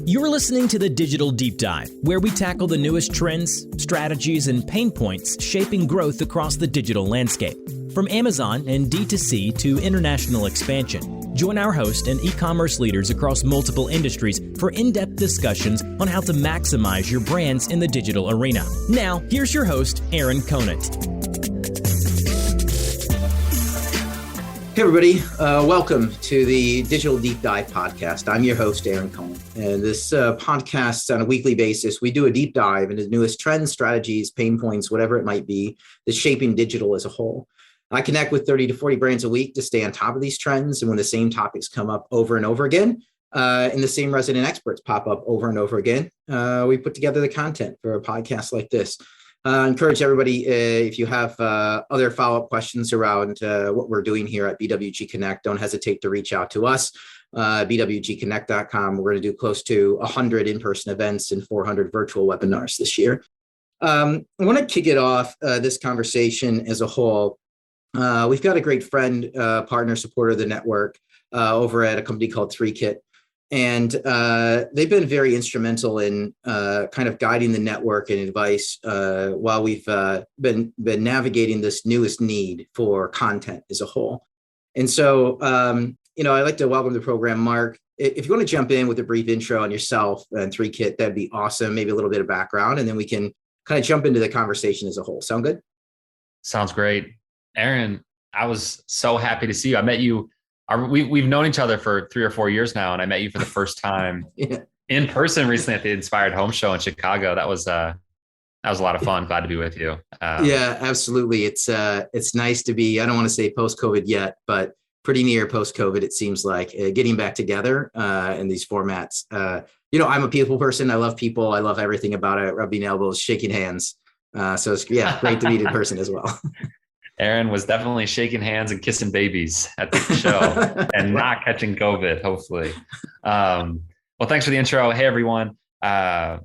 You're listening to the Digital Deep Dive, where we tackle the newest trends, strategies, and pain points shaping growth across the digital landscape. From Amazon and D2C to international expansion, join our host and e-commerce leaders across multiple industries for in-depth discussions on how to maximize your brands in the digital arena. Now, here's your host, Aaron Conant. Hey everybody, welcome to the Digital Deep Dive podcast. I'm your host, Aaron Cohen, and this podcast on a weekly basis, we do a deep dive into the newest trends, strategies, pain points, whatever it might be, that's shaping digital as a whole. I connect with 30 to 40 brands a week to stay on top of these trends, and when the same topics come up over and over again, and the same resident experts pop up over and over again, we put together the content for a podcast like this. Encourage everybody, if you have other follow-up questions around what we're doing here at BWG Connect, don't hesitate to reach out to us, bwgconnect.com. We're going to do close to 100 in-person events and 400 virtual webinars this year. I want to kick it off, this conversation as a whole. We've got a great friend, partner, supporter of the network over at a company called Threekit. And they've been very instrumental in kind of guiding the network and advice while we've been navigating this newest need for content as a whole. And so, I'd like to welcome to the program, Marc. If you want to jump in with a brief intro on yourself and Threekit, that'd be awesome. Maybe a little bit of background, and then we can kind of jump into the conversation as a whole. Sound good? Sounds great. Aaron, I was so happy to see you. I met you. We've known each other for 3 or 4 years now, and I met you for the first time in person recently at the Inspired Home Show in Chicago. That was a lot of fun. Glad to be with you. Yeah, absolutely. It's nice to be. I don't want to say post-COVID yet, but pretty near post-COVID. It seems like getting back together in these formats. I'm a people person. I love people. I love everything about it. Rubbing elbows, shaking hands. So it's great to meet in person as well. Aaron was definitely shaking hands and kissing babies at the show and not catching COVID, hopefully. Well, thanks for the intro. Hey, everyone. My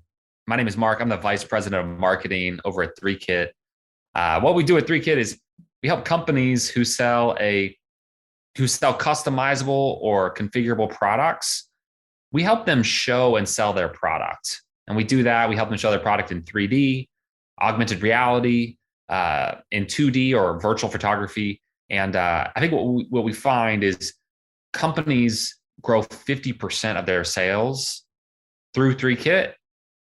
name is Marc. I'm the Vice President of Marketing over at Threekit. What we do at Threekit is we help companies who sell customizable or configurable products. We help them show and sell their product. And we do that. We help them show their product in 3D, augmented reality, in 2D or virtual photography. And I think what we find is companies grow 50% of their sales through Threekit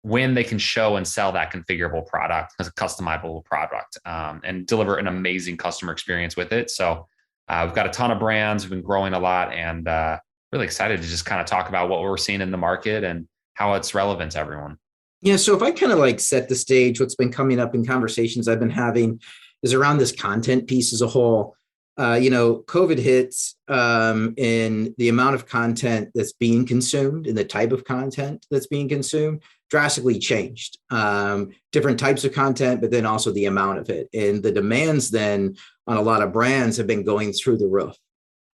when they can show and sell that configurable product as a customizable product and deliver an amazing customer experience with it. So we've got a ton of brands. We've been growing a lot, and really excited to just kind of talk about what we're seeing in the market and how it's relevant to everyone. Yeah, so if I kind of like set the stage, what's been coming up in conversations I've been having is around this content piece as a whole. COVID hits in the amount of content that's being consumed and the type of content that's being consumed drastically changed. Different types of content, but then also the amount of it. And the demands then on a lot of brands have been going through the roof.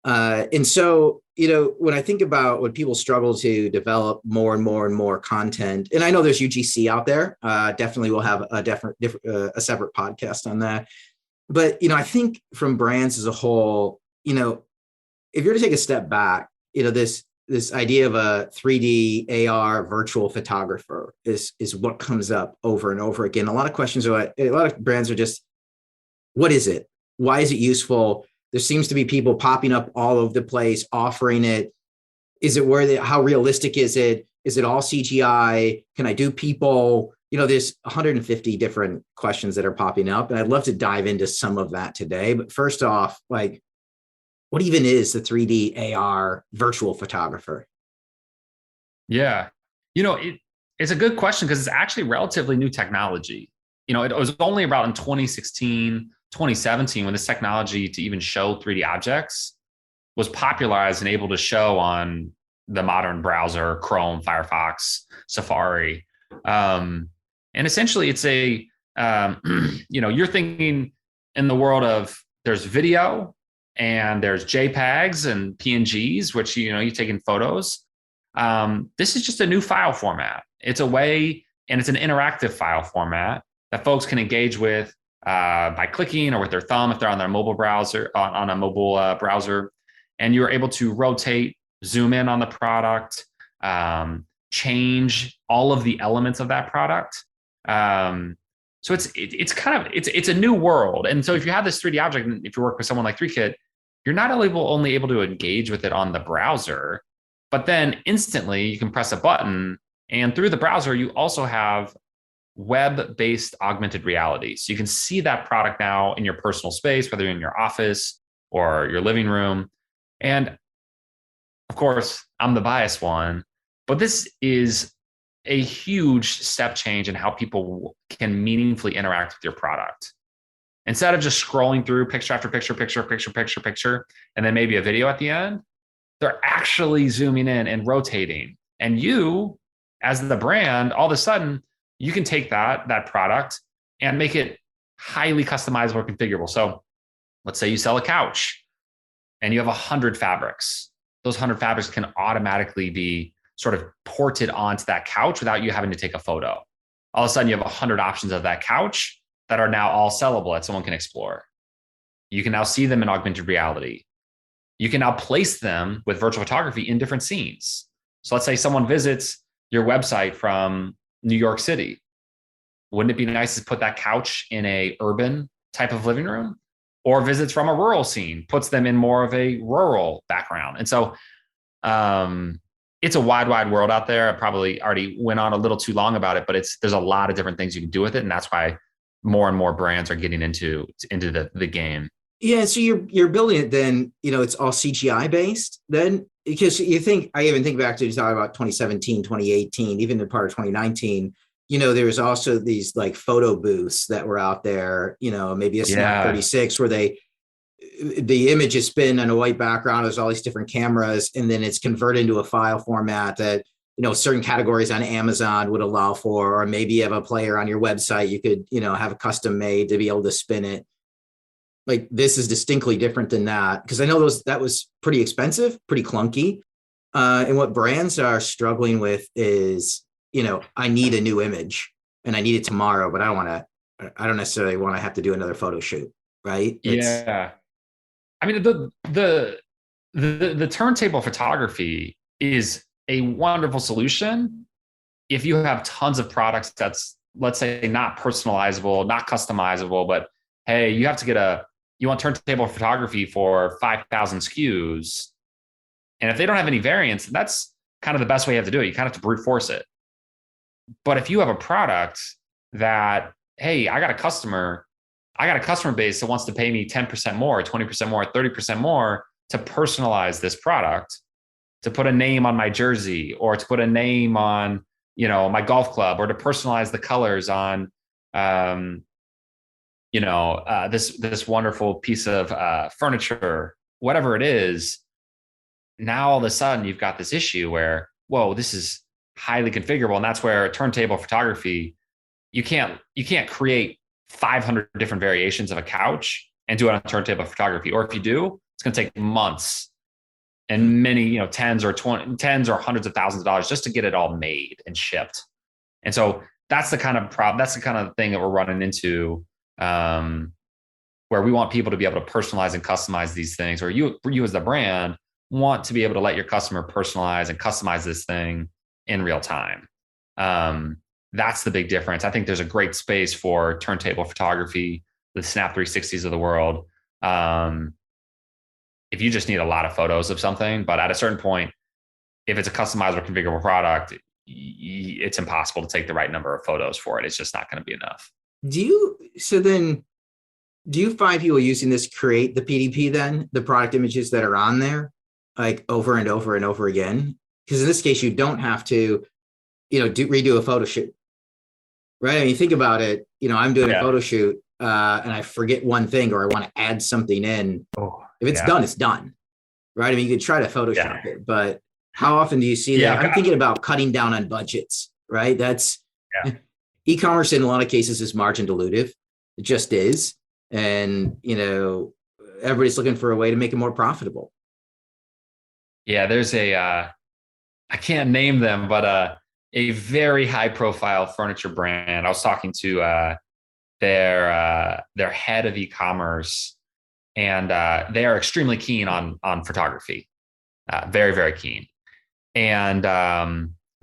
And so, when I think about when people struggle to develop more and more and more content, and I know there's UGC out there, definitely we'll have a separate podcast on that. But, I think from brands as a whole, if you're to take a step back, this idea of a 3D AR virtual photographer is what comes up over and over again. A lot of questions are, a lot of brands are just, what is it? Why is it useful? There seems to be people popping up all over the place, offering it. Is it worth it? How realistic is it? Is it all CGI? Can I do people? There's 150 different questions that are popping up, and I'd love to dive into some of that today. But first off, what even is the 3D AR virtual photographer? Yeah. It's a good question because it's actually relatively new technology. It was only about in 2016, 2017 when this technology to even show 3D objects was popularized and able to show on the modern browser, Chrome, Firefox, Safari. And essentially it's you're thinking in the world of there's video and there's JPEGs and PNGs, which, you're taking photos. This is just a new file format. It's a way, and it's an interactive file format that folks can engage with by clicking or with their thumb if they're on their mobile browser, on a mobile browser. And you're able to rotate, zoom in on the product, change all of the elements of that product. So it's a new world. And so if you have this 3D object, and if you work with someone like Threekit, you're not only able to engage with it on the browser, but then instantly you can press a button, and through the browser, you also have web-based augmented reality. So you can see that product now in your personal space, whether you're in your office or your living room. And of course, I'm the biased one, but this is a huge step change in how people can meaningfully interact with your product. Instead of just scrolling through picture after picture, and then maybe a video at the end, they're actually zooming in and rotating. And you, as the brand, all of a sudden, you can take that product and make it highly customizable and configurable. So let's say you sell a couch and you have 100 fabrics. Those 100 fabrics can automatically be sort of ported onto that couch without you having to take a photo. All of a sudden, you have 100 options of that couch that are now all sellable that someone can explore. You can now see them in augmented reality. You can now place them with virtual photography in different scenes. So let's say someone visits your website from New York City. Wouldn't it be nice to put that couch in a urban type of living room? Or visits from a rural scene, puts them in more of a rural background. And so it's a wide world out there. I probably already went on a little too long about it, but there's a lot of different things you can do with it. And that's why more and more brands are getting into the game. Yeah. So you're building it then, it's all CGI based then, because I even think back to talking about 2017, 2018, even the part of 2019, there was also these like photo booths that were out there, maybe a Snap 36 where the image is spin on a white background. There's all these different cameras, and then it's converted into a file format that, certain categories on Amazon would allow for, or maybe you have a player on your website, you could, have a custom made to be able to spin it. Like, this is distinctly different than that, because I know that was pretty expensive, pretty clunky. And what brands are struggling with is, I need a new image and I need it tomorrow, but I don't necessarily want to have to do another photo shoot. Right. Yeah. I mean, the turntable photography is a wonderful solution if you have tons of products that's, let's say, not personalizable, not customizable, but hey, you want turntable photography for 5,000 SKUs. And if they don't have any variants, that's kind of the best way you have to do it. You kind of have to brute force it. But if you have a product that, hey, I got a customer base that wants to pay me 10% more, 20% more, 30% more to personalize this product, to put a name on my jersey, or to put a name on, my golf club, or to personalize the colors on, this wonderful piece of furniture, whatever it is. Now all of a sudden you've got this issue where, whoa, this is highly configurable. And that's where turntable photography, you can't create 500 different variations of a couch and do it on turntable photography. Or if you do, it's going to take months and many, tens or hundreds of thousands of dollars just to get it all made and shipped. And so that's the kind of problem. That's the kind of thing that we're running into, where we want people to be able to personalize and customize these things, or you as the brand want to be able to let your customer personalize and customize this thing in real time. That's the big difference. I think there's a great space for turntable photography, the Snap 360s of the world. If you just need a lot of photos of something, but at a certain point, if it's a customizable, configurable product, it's impossible to take the right number of photos for it. It's just not going to be enough. Do you find people using this to create the PDP then, the product images that are on there, like over and over and over again? Because in this case, you don't have to, redo a photo shoot, right? I mean, think about it. I'm doing a photo shoot and I forget one thing, or I want to add something in. If it's done, it's done, right? I mean, you could try to Photoshop it, but how often do you see that? I'm thinking about cutting down on budgets, right? That's e-commerce in a lot of cases is margin dilutive. It just is. And, everybody's looking for a way to make it more profitable. Yeah, there's I can't name them, but a very high profile furniture brand. I was talking to their head of e-commerce, and they are extremely keen on photography, very, very keen. And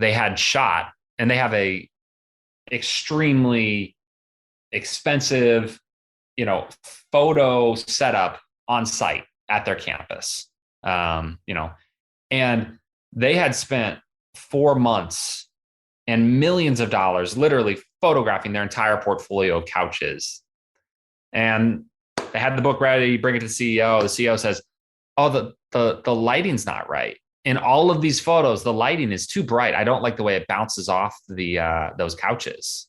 they had shot, and they have a extremely expensive, photo setup on site at their campus. And they had spent 4 months and millions of dollars literally photographing their entire portfolio of couches. And they had the book ready, bring it to the CEO. The CEO says, oh, the lighting's not right. In all of these photos, the lighting is too bright. I don't like the way it bounces off those couches.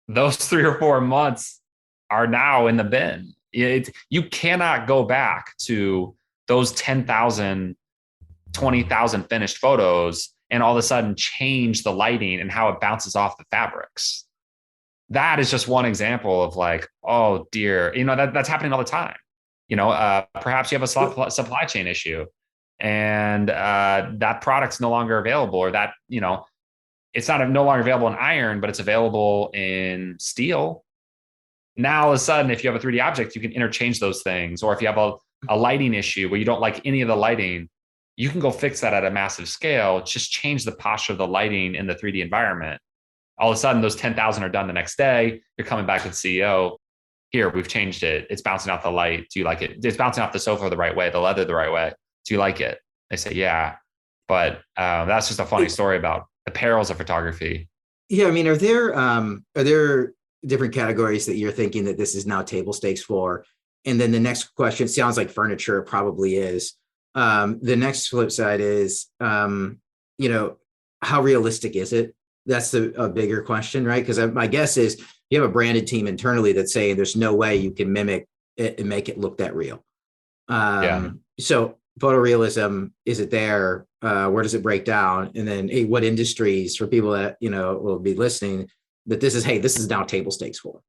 Those 3 or 4 months are now in the bin. You cannot go back to those 10,000, 20,000 finished photos and all of a sudden change the lighting and how it bounces off the fabrics. That is just one example of like, oh dear, that's happening all the time. Perhaps you have a supply chain issue and that product's no longer available, or that, it's no longer available in iron, but it's available in steel. Now, all of a sudden, if you have a 3D object, you can interchange those things. Or if you have a lighting issue where you don't like any of the lighting, you can go fix that at a massive scale. Just change the posture of the lighting in the 3D environment. All of a sudden, those 10,000 are done the next day. You're coming back to the CEO. Here, we've changed it. It's bouncing off the light. Do you like it? It's bouncing off the sofa the right way, the leather the right way. Do you like it? They say, yeah. But that's just a funny story about the perils of photography. Yeah, I mean, are there different categories that you're thinking that this is now table stakes for? And then the next question sounds like furniture probably is. The next flip side is, how realistic is it? That's a bigger question, right? Because my guess is you have a branded team internally that's saying there's no way you can mimic it and make it look that real. So photorealism, is it there? Where does it break down? And then what industries, for people that, will be listening, that this is now table stakes for?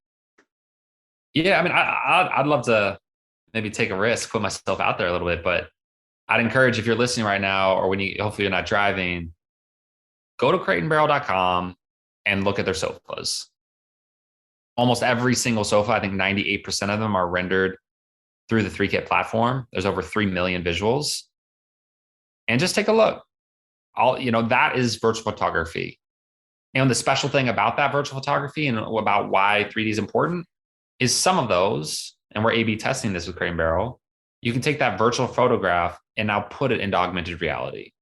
Yeah, I mean, I'd love to maybe take a risk, put myself out there a little bit, but I'd encourage, if you're listening right now, or hopefully you're not driving, go to crateandbarrel.com and look at their sofas. Almost every single sofa, I think 98% of them are rendered through the Threekit platform. There's over 3 million visuals. And just take a look. That is virtual photography. And the special thing about that virtual photography and about why 3D is important is some of those, and we're A/B testing this with Crate and Barrel, you can take that virtual photograph and now put it into augmented reality.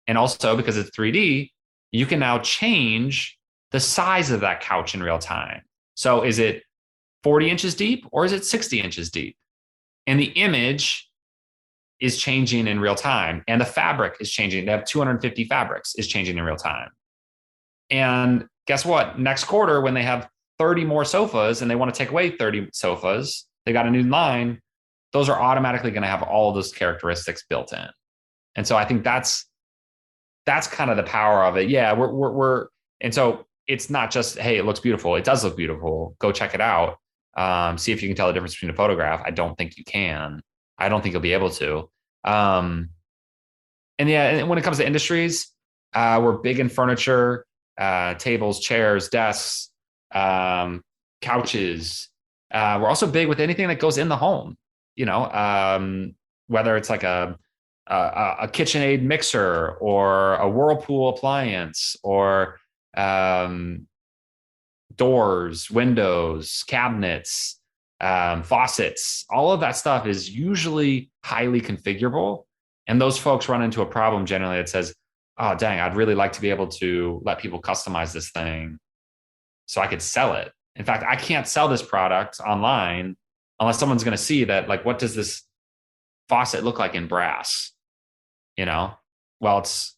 And also, because it's 3D, you can now change the size of that couch in real time. So is it 40 inches deep or is it 60 inches deep? And the image is changing in real time, and the fabric is changing. They have 250 fabrics is changing in real time. And guess what? Next quarter, when they have 30 more sofas and they want to take away 30 sofas, they got a new line. Those are automatically going to have all of those characteristics built in. And so I think that's kind of the power of it. Yeah, and so it's not just, hey, it looks beautiful. It does look beautiful. Go check it out. See if you can tell the difference between a photograph. I don't think you can. I don't think you'll be able to. And when it comes to industries, we're big in furniture, tables, chairs, desks, couches. We're also big with anything that goes in the home. Whether it's like a KitchenAid mixer or a Whirlpool appliance or doors, windows, cabinets, faucets, all of that stuff is usually highly configurable. And those folks run into a problem generally that says, oh, dang, I'd really like to be able to let people customize this thing so I could sell it. In fact, I can't sell this product online unless someone's going to see that, like, what does this faucet look like in brass? Well, it's,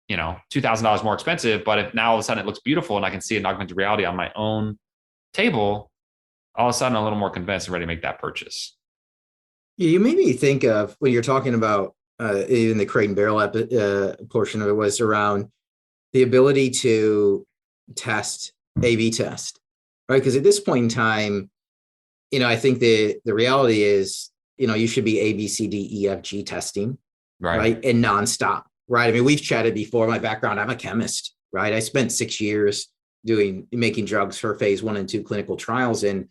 $2,000 more expensive, but if now all of a sudden it looks beautiful and I can see it in augmented reality on my own table, all of a sudden I'm a little more convinced and ready to make that purchase. You made me think of, when you're talking about even the Crate and Barrel portion of it, was around the ability to test, A/B test, right? Because at this point in time, I think the reality is, you should be A, B, C, D, E, F, G testing, right? And nonstop, right? I mean, we've chatted before. My background, I'm a chemist, right? I spent 6 years making drugs for phase 1 and 2 clinical trials. And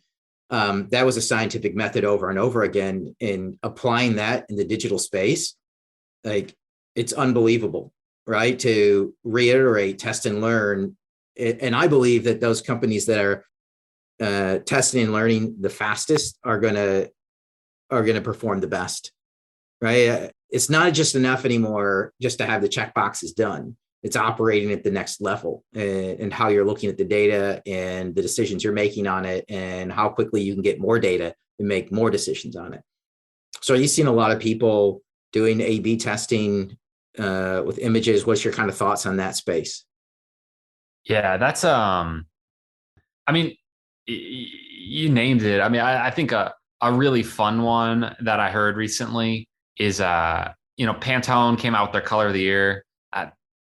that was a scientific method over and over again. And applying that in the digital space, like, it's unbelievable. right? To reiterate, test and learn. And I believe that those companies that are testing and learning the fastest are going to perform the best, right? It's not just enough anymore just to have the check boxes done. It's operating at the next level, and how you're looking at the data and the decisions you're making on it, and how quickly you can get more data and make more decisions on it. So are you seeing a lot of people doing A/B testing with images? What's your kind of thoughts on that space? Yeah, that's I mean, you named it. I mean, I think a really fun one that I heard recently is Pantone came out with their color of the year.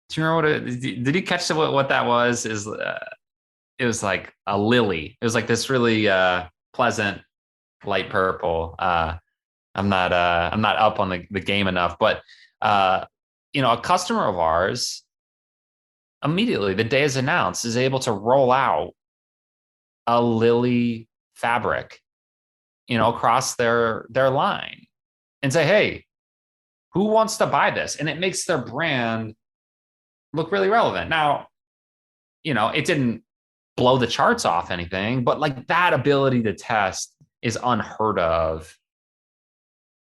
Do you remember did you catch what that was? It was like a lily. It was like this really pleasant light purple. I'm not up on the game enough, but a customer of ours immediately the day is announced is able to roll out a lily fabric, across their line and say, hey, who wants to buy this? And it makes their brand look really relevant. Now, it didn't blow the charts off anything, but like that ability to test is unheard of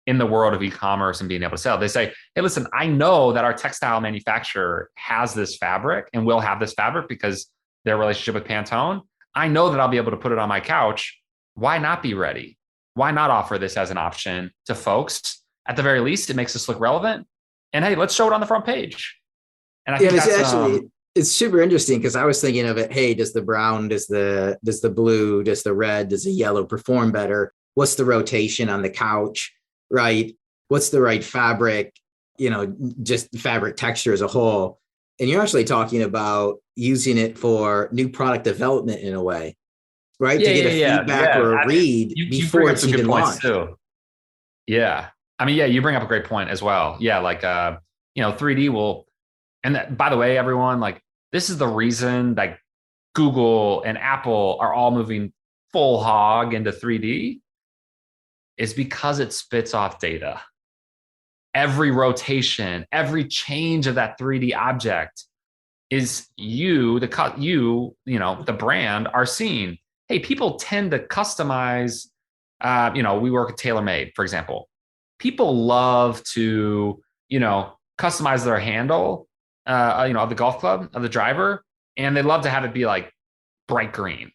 in the world of e-commerce and being able to sell. They say, hey, listen, I know that our textile manufacturer has this fabric and will have this fabric because their relationship with Pantone. I know that I'll be able to put it on my couch. Why not be ready? Why not offer this as an option to folks? At the very least, it makes us look relevant. And hey, let's show it on the front page. And I think it's super interesting because I was thinking of it. Hey, does the brown, does the blue, does the red, does the yellow perform better? What's the rotation on the couch, right? What's the right fabric? Just fabric texture as a whole. And you're actually talking about using it for new product development in a way, right? To get a feedback or a read before it's even launched. Too. Yeah. I mean, you bring up a great point as well. Yeah. Like, 3D will, and by the way, everyone, like this is the reason that Google and Apple are all moving full hog into 3D is because it spits off data. Every rotation, every change of that 3D object is the brand are seeing. Hey, people tend to customize. We work at TaylorMade, for example. People love to, customize their handle, of the golf club, of the driver, and they love to have it be like bright green.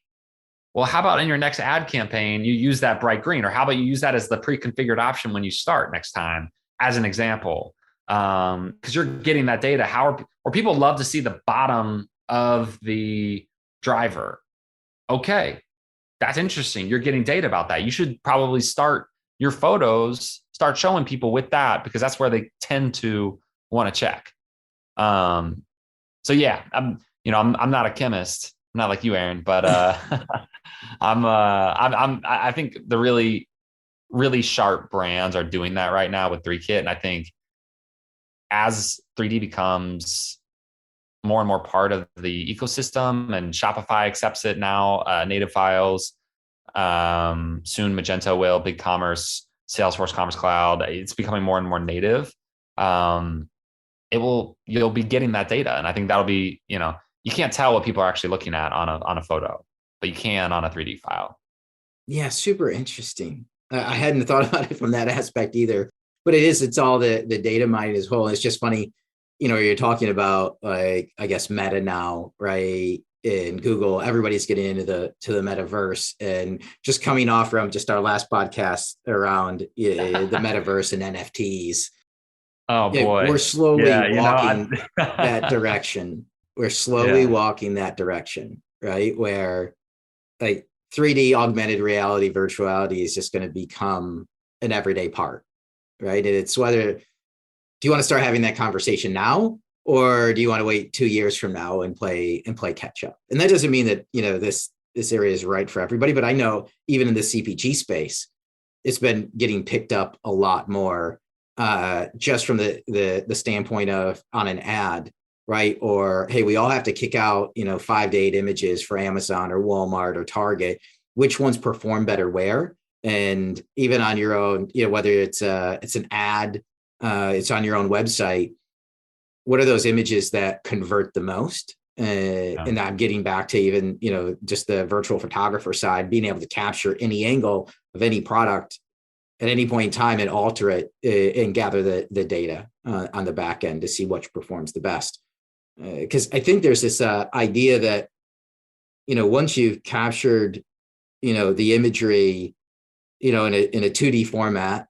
Well, how about in your next ad campaign, you use that bright green, or how about you use that as the pre-configured option when you start next time, as an example, because you're getting that data. Or people love to see the bottom of the driver. Okay, that's interesting. You're getting data about that. You should probably start your photos, start showing people with that, because that's where they tend to want to check. So yeah, I'm not a chemist. I'm not like you, Aaron, but I think the really, really sharp brands are doing that right now with Threekit. And I think as 3D becomes more and more part of the ecosystem, and Shopify accepts it now, native files, soon Magento will, BigCommerce, Salesforce Commerce Cloud, it's becoming more and more native. You'll be getting that data. And I think that'll be, you can't tell what people are actually looking at on a photo, but you can on a 3D file. Yeah, super interesting. I hadn't thought about it from that aspect either, but it's all the data mining as well. It's just funny, you're talking about, like, I guess Meta now, right? In Google, everybody's getting into the metaverse, and just coming off from just our last podcast around the metaverse and NFTs. Oh boy, we're slowly walking that direction. We're slowly walking that direction, right? Where like 3D augmented reality, virtuality is just going to become an everyday part, right? And it's whether, do you want to start having that conversation now, or do you want to wait 2 years from now and play catch up? And that doesn't mean that, this area is right for everybody, but I know even in the CPG space, it's been getting picked up a lot more, just from the standpoint of on an ad, right? Or, hey, we all have to kick out, 5 to 8 images for Amazon or Walmart or Target. Which ones perform better where? And even on your own, whether it's an ad, it's on your own website, what are those images that convert the most? And I'm getting back to even, just the virtual photographer side, being able to capture any angle of any product at any point in time and alter it and gather the data on the back end to see which performs the best. Because I think there's this idea that, once you've captured, the imagery, in a 2D format,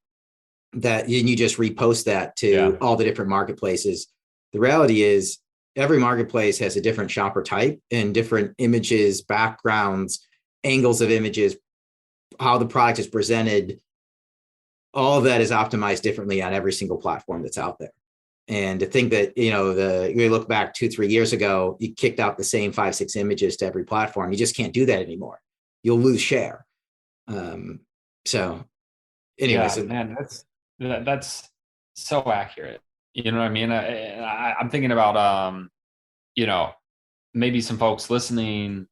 that you just repost that to all the different marketplaces. The reality is every marketplace has a different shopper type and different images, backgrounds, angles of images, how the product is presented. All of that is optimized differently on every single platform that's out there. And to think that, you look back 2-3 years ago, you kicked out the same 5-6 images to every platform. You just can't do that anymore. You'll lose share. So anyways. Yeah, man, that's so accurate. You know what I mean? I'm thinking about, maybe some folks listening.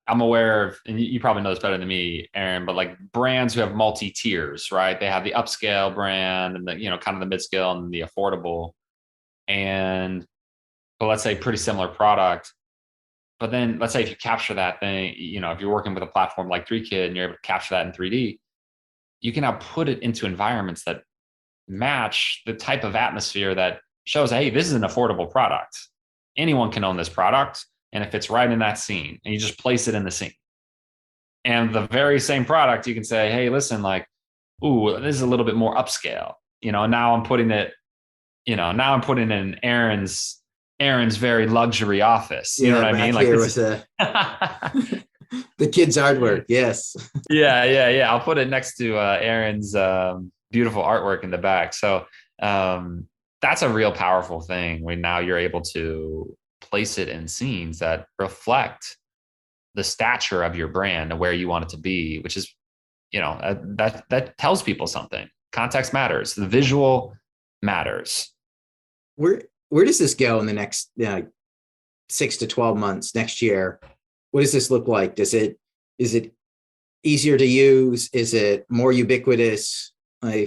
I'm aware of, and you probably know this better than me, Aaron, but like brands who have multi-tiers, right? They have the upscale brand and the, kind of the mid-scale and the affordable. But let's say pretty similar product. But then let's say if you capture that thing, if you're working with a platform like Threekit and you're able to capture that in 3D, you can now put it into environments that match the type of atmosphere that shows, hey, this is an affordable product. Anyone can own this product, and it fits right in that scene, and you just place it in the scene. And the very same product, you can say, hey, listen, like, ooh, this is a little bit more upscale. Now I'm putting it, in Aaron's very luxury office. You know what I mean? Like this is the kids' artwork. Yes. Yeah. I'll put it next to Aaron's beautiful artwork in the back. So that's a real powerful thing when now you're able to place it in scenes that reflect the stature of your brand and where you want it to be, which is, that tells people something. Context matters. The visual matters. Where does this go in the next 6 to 12 months, next year? What does this look like? Is it easier to use? Is it more ubiquitous?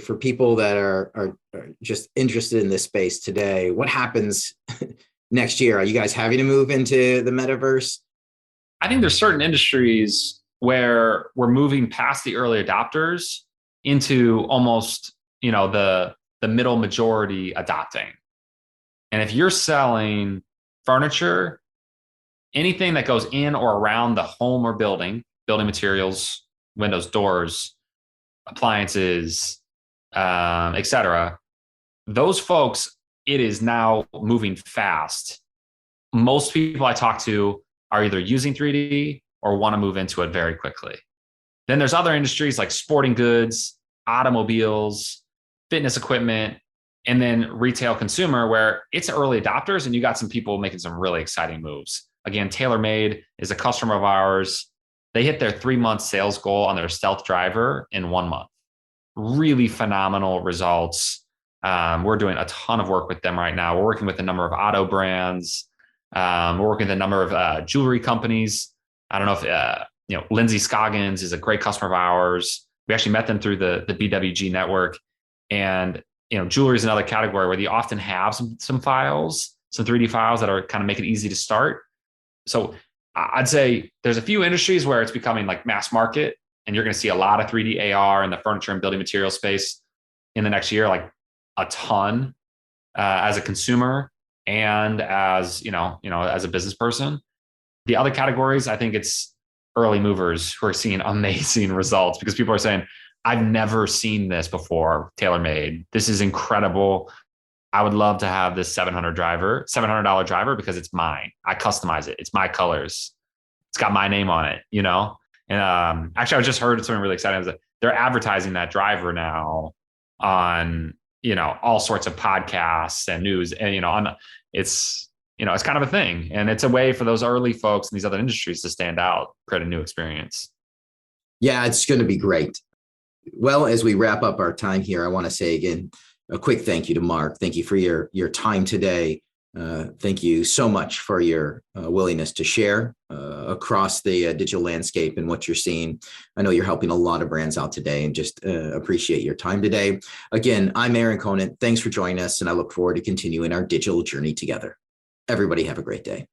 For people that are just interested in this space today, what happens next year? Are you guys having to move into the metaverse? I think there's certain industries where we're moving past the early adopters into almost, the middle majority adopting. And if you're selling furniture, anything that goes in or around the home or building materials, windows, doors, appliances, etc., those folks, it is now moving fast. Most people I talk to are either using 3D or want to move into it very quickly. Then there's other industries like sporting goods, automobiles, fitness equipment, and then retail consumer, where it's early adopters and you got some people making some really exciting moves. Again, TaylorMade is a customer of ours. They hit their 3-month sales goal on their stealth driver in 1 month. Really phenomenal results. We're doing a ton of work with them right now. We're working with a number of auto brands. We're working with a number of jewelry companies. I don't know if, Lindsay Scoggins is a great customer of ours. We actually met them through the BWG network. And, jewelry is another category where you often have some files, some 3D files that are kind of make it easy to start. So I'd say there's a few industries where it's becoming like mass market, and you're going to see a lot of 3D AR in the furniture and building material space in the next year, like a ton as a consumer and as, as a business person. The other categories, I think it's early movers who are seeing amazing results because people are saying, I've never seen this before, TaylorMade. This is incredible. I would love to have this $700 driver because it's mine. I customize it. It's my colors. It's got my name on it, And actually, I just heard something really exciting. That they're advertising that driver now on, all sorts of podcasts and news. And, it's kind of a thing. And it's a way for those early folks in these other industries to stand out, create a new experience. Yeah, it's going to be great. Well, as we wrap up our time here, I want to say again, a quick thank you to Marc. Thank you for your time today. Thank you so much for your willingness to share across the digital landscape and what you're seeing. I know you're helping a lot of brands out today, and just appreciate your time today. Again, I'm Aaron Conant. Thanks for joining us, and I look forward to continuing our digital journey together. Everybody have a great day.